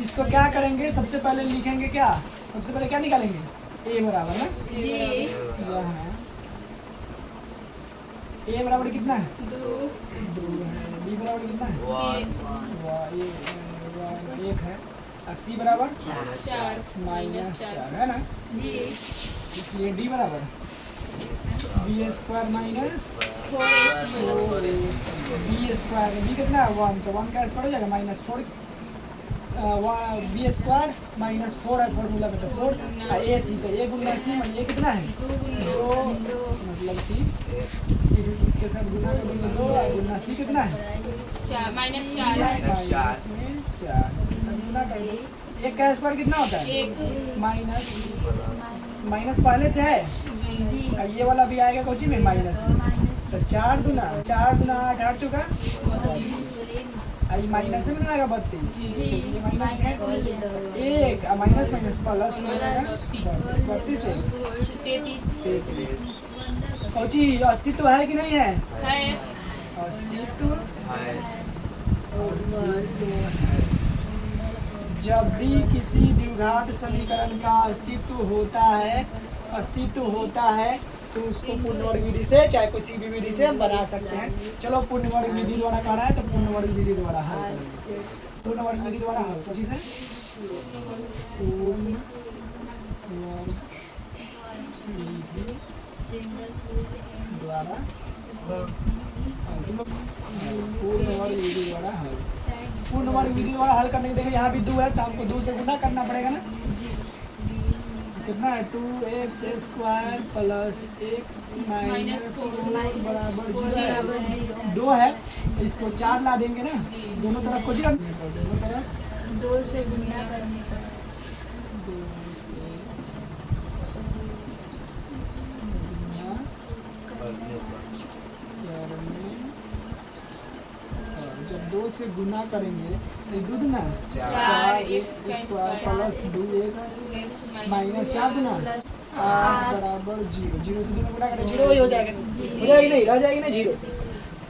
इसको क्या करेंगे, सबसे पहले लिखेंगे क्या, सबसे पहले क्या निकालेंगे, ए बराबर ना यहाँ ए बराबर कितना है 2 है, बी बराबर कितना है 1 है, और सी बराबर 4 -4 है ना। इसलिए डी बराबर b square minus 4ac, b square b कितना है 1, तो 1 का स्क्वायर हो जाएगा -4 बी स्क्वायर -4 है फॉर्मूला में, तो 4 ए सी, तो ए गुना सी मतलब ये कितना है 2, मतलब कि इसके साथ गुना कर देंगे 2, गुना सी कितना है 4 -4 इसके साथ गुना कर दो, 1 का स्क्वायर कितना होता है 1 माइनस पहले से है, ये वाला भी आएगा कोची में माइनस में, तो 4 दूना 8 8 चुका, आई माइनस में आएगा 32, ये माइनस में 1 माइनस प्लस में आएगा 32 33। कोची अस्तित्व है कि नहीं है, अस्तित्व है। जब भी किसी द्विघात समीकरण का अस्तित्व होता है तो उसको पूर्ण वर्ग विधि से चाहे किसी भी विधि से हम बना सकते हैं। चलो पूर्ण वर्ग विधि द्वारा कह रहा है तो पूर्ण वर्ग विधि द्वारा हल करेंगे, पूर्ण वर्ग विधि द्वारा हल तो चीज़ है पूर्ण वर्ग विधि द्वारा हल, पूर्ण वर्ग विधि द्वारा हल करने के देखो यहाँ भी 2 है तो हमको 2 से गुना करना पड़ेगा ना, कितना है 2x square plus x minus 4 बराबर 0, 2 है इसको 4 ला देंगे ना, दोनों तरफ को जी दोनों तरफ 2 से गुना करने पर 2 से जब 2 से गुना करेंगे तो दो दूना 4x square plus 2x minus 4 दूना 8 बराबर 0, 0 से 2 में गुना करें 0 ही हो जाएगा, हो जाएगी नहीं, रह जाएगी ना 0।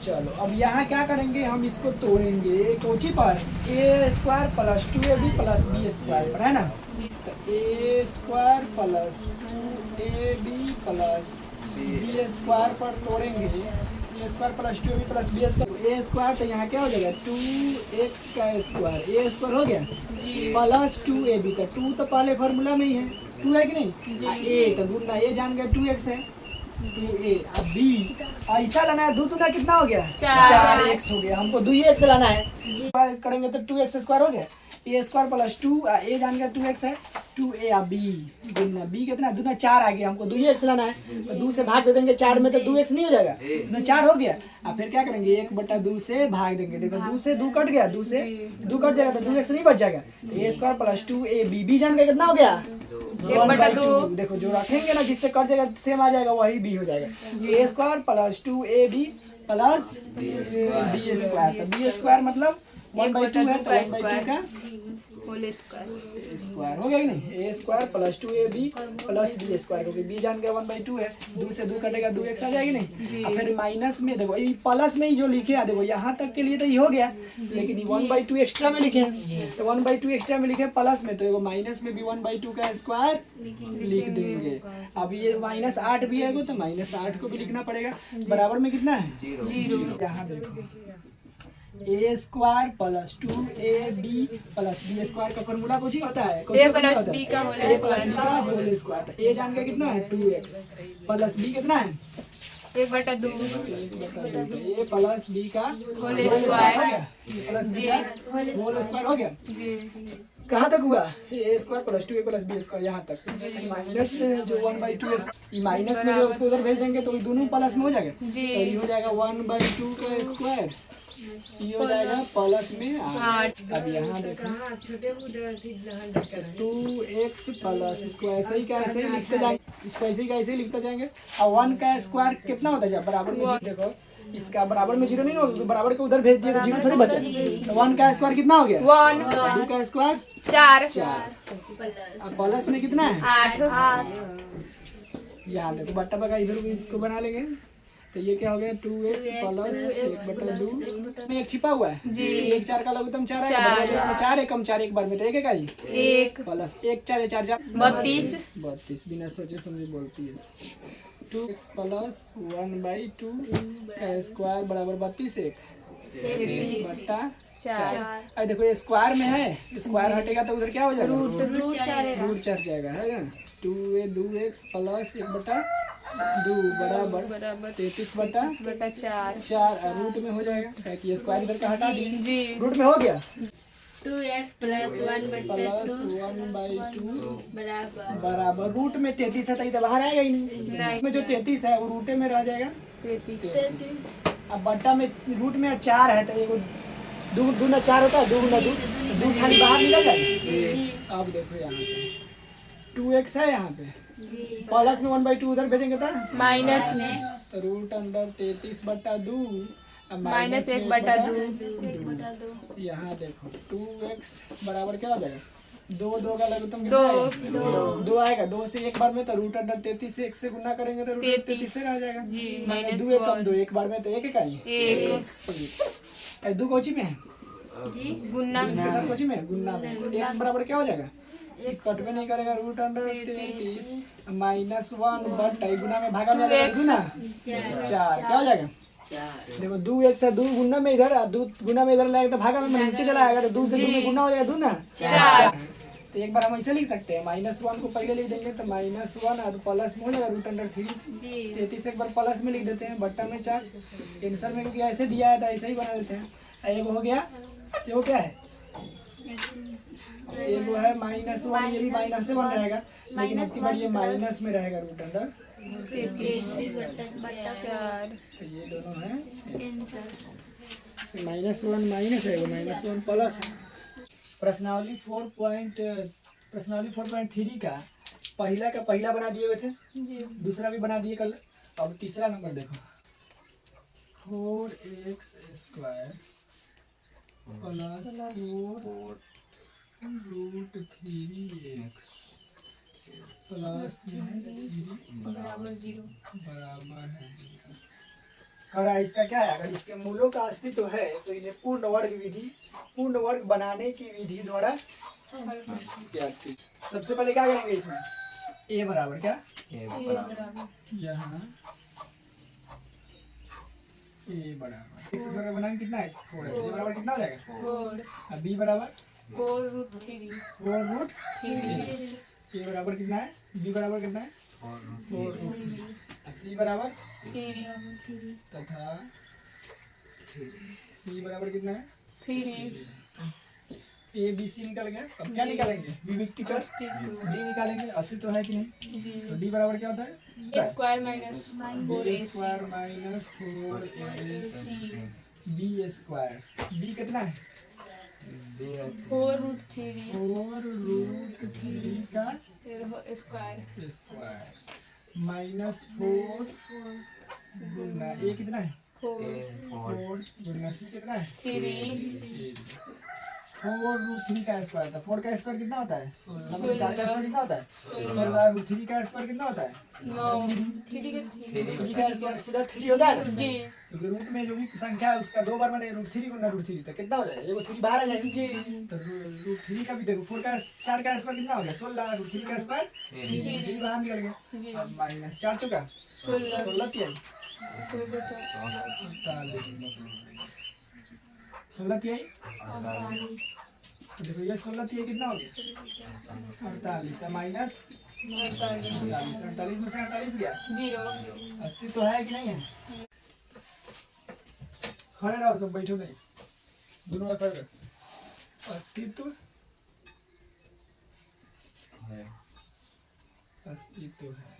चलो अब यहाँ क्या करेंगे, हम इसको तोड़ेंगे कोची पर a square plus 2ab plus b square पर है ना, तो a square plus 2ab plus b square पर तोड़ेंगे, a square plus 2ab plus b square, a square तो यहाँ क्या हो जाएगा 2x का स्क्वायर, ए स्क्वायर हो गया प्लस 2ab, तो 2 तो पहले फार्मूला में ही है 2 है कि नहीं, ए तो गुना ए जान गए 2x है 2a, अब b ऐसा लाना है, 2 दूना कितना हो गया 4x हो गया, हमको 2x लाना है, करेंगे तो 2x स्क्वायर हो गया, ए स्क्वायर प्लस 2 ए जान गया 2x है 2a b गुना b कितना दूना 4 आ गया, हमको 2x लाना है, तो 2 से भाग दे देंगे 4 में तो 2x नहीं हो जाएगा, ना 4 हो गया, अब फिर क्या करेंगे 1/2 से भाग देंगे, देखो 2 से 2 कट गया, 2 से 2 कट जाएगा तो 2x नहीं बच जाएगा, a square plus 2ab b जान गया कितना हो गया 1/2, देखो जो रखेंगे ना जिससे कट जाएगा सेम आ जाएगा वही b हो जाएगा, a square plus 2ab plus b square, तो b स्क्वायर मतलब 1/2 है तो 1/2 का होल स्क्वायर हो गया कि नहीं, a square plus 2ab plus b square, क्योंकि बी जान गया 1/2 है, 2 से 2 कटेगा 2x आ जाएगी नहीं, और फिर माइनस में देखो ये प्लस में ही जो लिखे हैं देखो यहाँ तक के लिए तो ये हो गया, लेकिन ये 1/2 एक्स्ट्रा में लिखे हैं, तो 1/2 एक्स्ट्रा में लिखे प्लस में, तो ये माइनस में भी 1/2 का स्क्वायर लिख देंगे, अब ये -8 भी है तो -8 को भी लिखना पड़ेगा, बराबर में कितना है 0, यहाँ देखो a square plus 2ab plus b square का फॉर्मूला कुछ ही होता है, a प्लस b का होल स्क्वायर, तो ए जान गया कितना है 2x प्लस b कितना है 1/2 ए प्लस बी का होल स्क्वायर प्लस बी का होल स्क्वायर हो गया, कहाँ तक हुआ a square plus 2a plus b square यहाँ तक, माइनस में जो 1/2 है माइनस में जो उसको उधर भेज देंगे तो दोनों प्लस में हो जाएगा, तो ये हो जाएगा 1/2 का स्क्वायर, ये हो जाएगा प्लस में 8, अब यहाँ देखो 2x प्लस, इसको ऐसे ही का ऐसे ही लिखते जाएंगे, इसको ऐसे ही का ऐसे ही लिखते जाएंगे, और 1 का स्क्वायर कितना होता है जब बराबर में देखो इसका बराबर में 0 नहीं होगा, तो बराबर को उधर भेज दिया तो 0 थोड़ी बचा, तो 1 का स्क्वायर कितना हो गया 1, 2 का स्क्वायर 4, अब प्लस में कितना है 8, यहाँ देखो बट्टा बगा इधर इसको बना लेंगे, तो ये क्या हो गया 2x प्लस 1/2 में एक छिपा हुआ है जी। एक 4 का लघुत्तम 4 आएगा चार। बराबर में 4 एकम 4 एक बार में तो एक ही एक प्लस 1 4 4 4 32 32 बिना सोचे समझे बोलती है 2x प्लस 1/2 का स्क्वायर बराबर 32 एक 33 बट्टा 4 अरे देखो ये स्क्वायर में है स्क्वायर हटेगा तो उधर क्या हो जाएगा रूट रूट चढ़ जाएगा है ना 2x प्लस 1/2 बराबर बराबर 33/4 4 रूट में हो जाएगा क्या कि ये स्क्वायर इधर का हटा दिए जी रूट में हो गया 2x प्लस 1/2 बराबर बराबर रूट में 33 है तो इधर बाहर आएगा ही नहीं नहीं में जो 33 है वो रूटे में रह जाएगा 33 अब बट्टा में रूट में 4 है तो ये दो दूना 4 होता है 2 गुना 2 2 खाली बाहर निकल जाएगा अब देखो यहाँ पे 2x है यहाँ पे प्लस में 1/2 उधर भेजेंगे तो माइनस में तो रूट अंडर 33/2 माइनस 1/2 यहाँ देखो 2x बराबर क्या हो जाएगा 2 का लघुत्तम दो। दो आएगा 2 से एक बार में तो रूट अंडर 33 से 1 से गुना करेंगे तो रूट 33 से रह जाएगा जी, माइनस minus 2 एक कम one। 2 एक बार में तो एक एक आई एक 2 कोची में है गुना इसके साथ कोची में है गुना में तो x बराबर क्या हो जाएगा कट में नहीं करेगा रूट अंडर 33 माइनस 1 बट गुना में भागा में जाएगा गुना 4 क्या हो जाएगा देखो 2x है 2 गुना में इधर 2 गुना में इधर लाएगा तो भागा में नीचे चला आएगा तो 2 से 2 में गुना हो जाएगा 2 ना 4 तो एक बार हम ऐसे लिख सकते हैं -1 को पहले लिख देंगे तो -1 और प्लस में हो जाएगा रूट अंडर 3 33 एक बार प्लस में लिख देते हैं बट्टा में 4 आंसर में क्योंकि ऐसे दिया है तो ऐसे ही बना देते हैं एक हो गया ये वो क्या है ये वो है -1 ये भी माइनस से बन रहेगा लेकिन इसकी बार ये माइनस में रहेगा रूट अंडर 4 तो ये दोनों है -1 माइनस है वो -1 प्लस है प्रश्नावली 4.3 का पहला बना दिए हुए थे जी दूसरा भी बना दिए कल अब तीसरा नंबर देखो 4x square plus 4 root 3x plus बराबर 0 बराबर है 0। और इसका क्या है अगर इसके मूलों का अस्तित्व है तो इन्हें पूर्ण वर्ग बनाने की विधि द्वारा ज्ञात की। सबसे पहले क्या करेंगे इसमें a बराबर क्या यहाँ a बराबर x स्क्वायर बनाएंगे कितना है 4 है a बराबर कितना हो जाएगा 4 अब b बराबर 4 रूट 3 4 रूट 3 a बराबर कितना है b बराबर कितना है 4 रूट 3 c बराबर 3 तथा c बराबर कितना है 3 ए बी सी निकल गया अब क्या निकालेंगे विविक्ति का अस्तित्व डी निकालेंगे अस्तित्व है कि नहीं जी तो डी बराबर क्या होता है square minus b square minus 4ac b square b कितना है 4 रूट 3 4 रूट 3 का स्क्वायर स्क्वायर माइनस 4 गुना ए कितना है 4 गुना सी कितना है 3 4 रूट 3 का स्क्वायर था 4 का स्क्वायर कितना होता है 4 का स्क्वायर कितना होता है 16 रूट 3 का स्क्वायर कितना होता है 3 का स्क्वायर सीधा 3 होता है जी क्योंकि रूट में जो भी संख्या है उसका 2 बार मैंने रूट 3 गुना रूट 3 तो कितना हो जाएगा ये 3 बाहर आ जाएगा जी तो रूट 3 का भी देखो 4 का 4 का स्क्वायर कितना हो गया 16 रूट 3 का स्क्वायर 3 बाहर निकल गया जी अब माइनस 4 चुका 16 तिहाई 16 तिहाई तो देखो ये 16 तिहाई कितना हो गया 48 माइनस 48 में से 48 गया 0 अस्तित्व है कि नहीं है खड़े रहो सब बैठो नहीं दोनों में फर्क अस्तित्व अस्तित्व है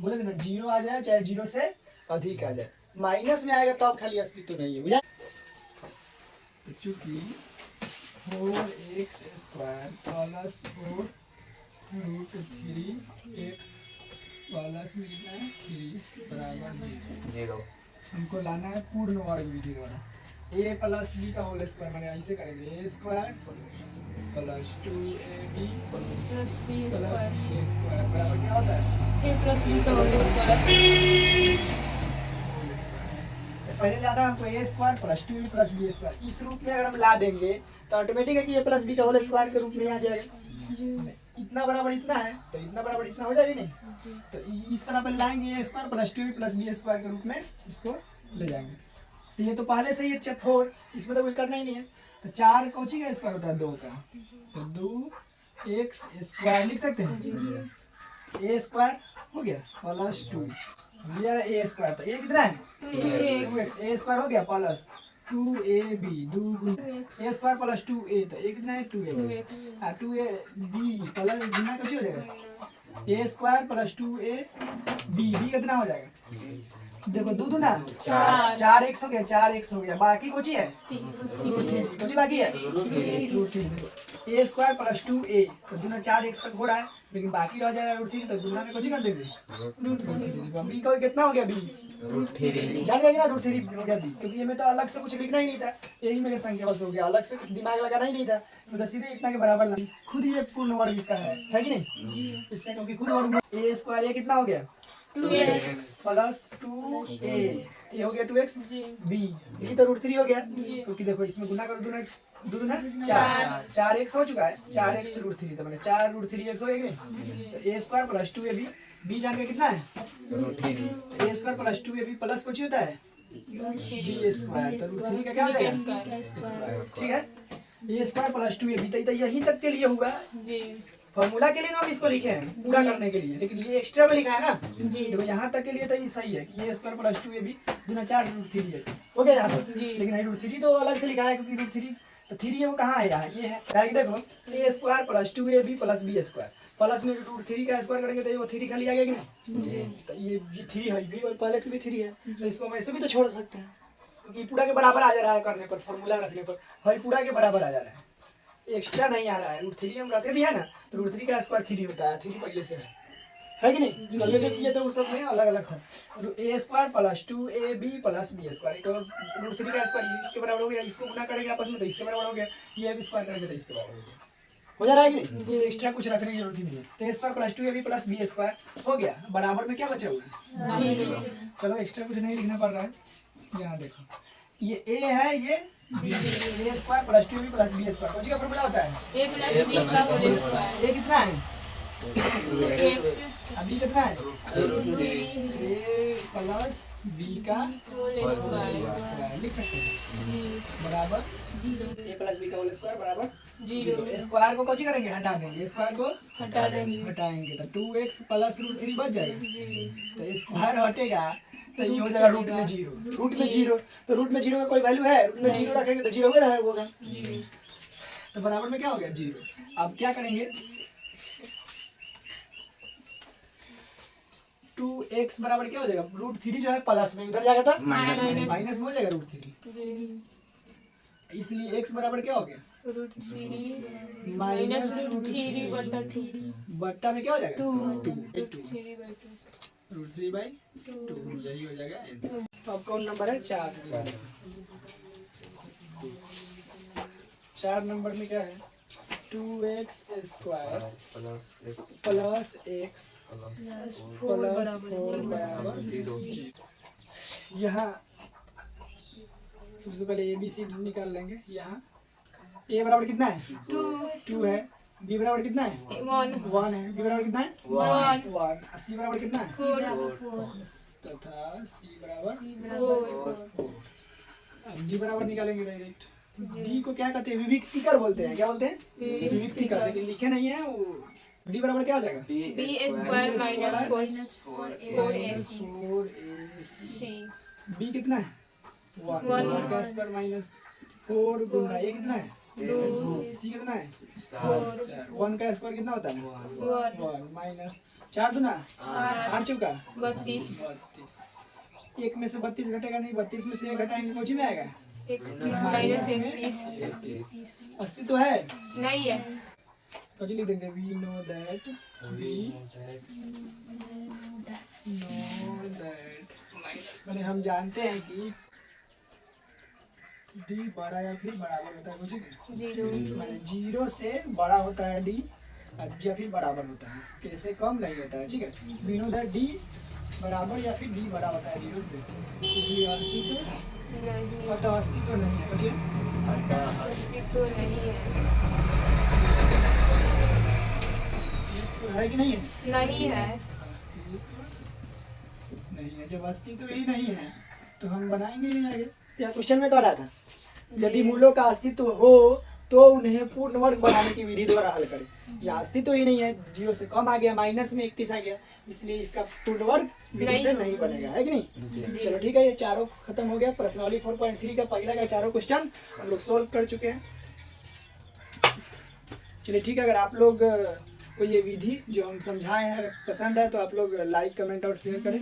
बोले थे ना 0 आ जाए चाहे 0 से अधिक आ जाए माइनस में आएगा तब खाली अस्तित्व नहीं है बुझा तो चूंकि 4x square plus 4 root 3x plus में कितना है 3 बराबर 0 हमको लाना है पूर्ण वर्ग विधि द्वारा ए प्लस बी का होल स्क्वायर मैंने ऐसे करेंगे a square plus 2ab plus b plus square b square बराबर क्या होता है ए प्लस बी का होल स्क्वायर। पहले लाना हमको a square plus 2ab plus b square. इस रूप में अगर हम ला देंगे तो ऑटोमेटिक है कि ए प्लस बी का होल स्क्वायर के रूप में आ जाएगा। जी इतना बराबर इतना है तो इतना बराबर इतना हो जाएगा नहीं। जी तो इस तरह पर लाएंगे a square plus 2ab plus b square के रूप में इसको ले जाएंगे। तो ये तो पहले से ही है 4, इसमें तो कुछ करना ही नहीं है। तो 4 कौची का स्क्वायर होता है 2 का, तो 2x स्क्वायर लिख सकते हैं। ए स्क्वायर हो गया प्लस 2 ए स्क्वायर, तो ए कितना है 2x, ए स्क्वायर हो गया प्लस 2ab 2 ए स्क्वायर प्लस 2a, तो ए कितना है 2x 2ab प्लस गुना कैसे हो जाएगा ए स्क्वायर प्लस 2ab कितना हो जाएगा देखो 2 दूना 4x हो गया 4x हो गया, बाकी कुछ है कुछ बाकी है रूट 3। देखो ए स्क्वायर प्लस 2a तो दूना 4x तक हो रहा है, लेकिन बाकी रह जाएगा रूट 3, तो गुना में कुछ कर देंगे रूट 3। देखो बी का कितना हो गया बी जान गए ना रूट 3 हो गया बी, क्योंकि ये में तो अलग से कुछ लिखना ही नहीं था, यही मेरे संख्या बस हो गया, अलग से कुछ दिमाग लगाना ही नहीं था, तो सीधे इतना के बराबर लगी। खुद ये पूर्ण वर्ग इसका है कि नहीं इसका, क्योंकि खुद वर्ग ए स्क्वायर ये कितना हो गया 2x प्लस 2a ये हो गया 2x जी b तो रूट 3 हो गया, क्योंकि देखो इसमें गुना करो दूना 4x हो चुका है 4x रूट 3, तो मैंने 4 रूट 3x हो गया कि नहीं। तो a square plus 2ab b जान के कितना है a square plus 2ab plus कुछ होता है b स्क्वायर, तो रूट 3 का क्या हो जाएगा स्क्वायर। ठीक है a स्क्वायर प्लस 2ab तो यहीं तक के लिए हुआ जी फॉर्मूला के लिए ना हम इसको लिखे हैं पूरा करने के लिए, लेकिन ये एक्स्ट्रा में लिखा है ना। देखो यहाँ तक के लिए तो ये सही है कि ये स्क्वायर प्लस 2ab गुना 4 रूट 3x हो गया यहाँ तक, लेकिन रूट 3 तो अलग से लिखा है, क्योंकि रूट 3 तो 3 है वो कहाँ है यहाँ ये है। देखो a square plus 2ab plus b square plus में रूट 3 का स्क्वायर करेंगे तो वो 3 खाली आ गया कि नहीं, तो ये भी 3 है भी पहले से भी 3 है, तो इसको हम ऐसे भी तो छोड़ सकते हैं, क्योंकि पूरा के बराबर आ जा रहा है करने पर, फॉर्मूला रखने पर भाई पूरा के बराबर आ जा रहा है, एक्स्ट्रा नहीं आ रहा है। रूट 3 हम रखे भी है ना, तो रूट 3 का स्क्वायर 3 होता है, 3 पहले से है कि नहीं। पहले जो किए थे वो सब में अलग अलग था। A square plus 2ab plus b square तो रूट 3 का स्क्वायर इसके बराबर हो गया, इसको गुना करेंगे आपस में तो इसके बराबर हो गया, ये स्क्वायर करेंगे तो इसके बराबर हो गया, हो जा रहा है कि नहीं। एक्स्ट्रा कुछ रखने की जरूरत ही नहीं है। तो a square plus 2ab plus b square हो गया, बराबर में क्या बचा हुआ है चलो एक्स्ट्रा कुछ नहीं लिखना पड़ रहा है। यहाँ देखो ये ए है, ये a square plus 2ab plus b square कौन सी का फॉर्मूला होता है ए प्लस बी का होल स्क्वायर ए कितना है x अभी कितना है रूट 3 ए प्लस बी का होल स्क्वायर स्क्वायर लिख सकते हैं जी बराबर ए प्लस बी का होल स्क्वायर बराबर जी स्क्वायर को कौन करेंगे हटा देंगे, स्क्वायर को हटा देंगे हटाएंगे तो 2x प्लस रूट 3 बच जाएगा, जी तो स्क्वायर हटेगा तो ये हो जाएगा रूट में 0, रूट में 0 तो रूट में 0 का कोई वैल्यू है, रूट में 0 रखेंगे तो 0 में होगा, तो बराबर में क्या हो गया 0। अब क्या करेंगे 2x बराबर क्या हो जाएगा रूट 3 जो है प्लस में उधर जाएगा था माइनस में हो जाएगा रूट 3, जी इसलिए x बराबर क्या हो गया रूट 3 माइनस रूट 3 बटा 2 बट्टा में क्या हो जाएगा 2 रूट 3 बाई 2 रूट 3 बाई 2 यही हो जाएगा आंसर। तो अब कौन नंबर है 4 नंबर में क्या है 2x square plus x plus 4 बराबर 0। यहाँ सबसे पहले ABC निकाल लेंगे। यहाँ a बराबर कितना है 2 है, b बराबर कितना है 1 है, b बराबर कितना है 1 और c बराबर कितना है 4 तथा c बराबर 4 अब d बराबर निकालेंगे डायरेक्ट। d को क्या कहते हैं विविक्तिकर बोलते हैं, क्या बोलते हैं विविक्तिकर, लेकिन लिखे नहीं है वो। d बराबर क्या आ जाएगा B square minus 4ac 4ac b कितना है 1 1 का स्क्वायर माइनस 4 गुना ये कितना है 2 c कितना है 4 1 का स्क्वायर कितना होता है 1 माइनस 4 दूना 8 चौका 32 32 एक में से 32 घटेगा नहीं, 32 में से 1 घटाएंगे कौन सी में आएगा 31 माइनस 31 80 तो है नहीं है तो लिख देंगे we know that मैंने हम जानते हैं कि डी बड़ा या फिर बराबर होता है, मुझे जीरो मैंने 0 से बड़ा होता है डी या फिर बराबर होता है, कैसे कम नहीं होता है, ठीक है। मीन द डी बराबर या फिर डी बड़ा होता है 0 से, इसलिए अस्तित्व नहीं, अतः अस्तित्व नहीं है, मुझे अस्तित्व नहीं है, है कि नहीं है? नहीं है, अस्तित्व नहीं है। जब अस्तित्व ही नहीं है तो हम बनाएंगे नहीं आगे। क्या क्वेश्चन में कह रहा था, यदि मूलों का अस्तित्व हो तो उन्हें पूर्ण वर्ग बनाने की विधि द्वारा हल करें। यहाँ अस्तित्व ही नहीं है, 0 से कम आ गया, माइनस में 31 आ गया, इसलिए इसका पूर्ण वर्ग विधि से नहीं बनेगा, है कि नहीं। चलो ठीक है, ये चारों खत्म हो गया। प्रश्नावली 4.3 का पहला का चारों क्वेश्चन हम लोग सोल्व कर चुके हैं। चलिए ठीक है, अगर आप लोग को ये विधि जो हम समझाए हैं पसंद है तो आप लोग लाइक कमेंट और शेयर करें।